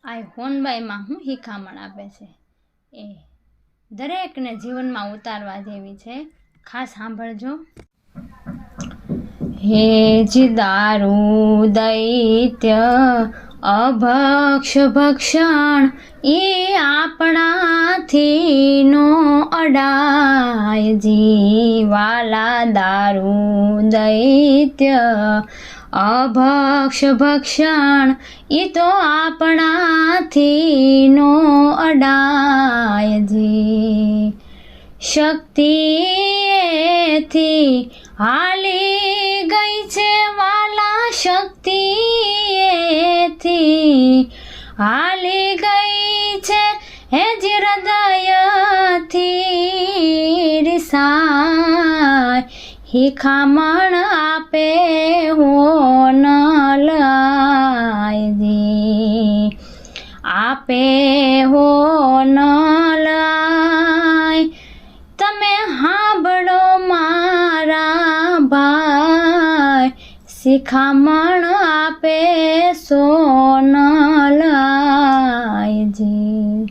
આ હોનબાઈમાં હું શિખામણ આપે છે એ દરેકને જીવનમાં ઉતારવા જેવી છે, ખાસ સાંભળજો. હે જી દારૂ દૈત્ય અભક્ષ ભક્ષણ એ આપણાથી નો અડાય જીવાલા. દારૂ દૈત્ય અભક્ષ ભક્ષણ એ તો આપણાથી નો અડાય જી. શક્તિએથી હાલી ગઈ છે વાલા, શક્તિએથી હાલી ગઈ છે હે જે હૃદયથી રિસાય. શિખામણ આપે હોનલાયજી, આપે હોનલાય. તમે સાંભળો મારા ભાઈ, શિખામણ આપે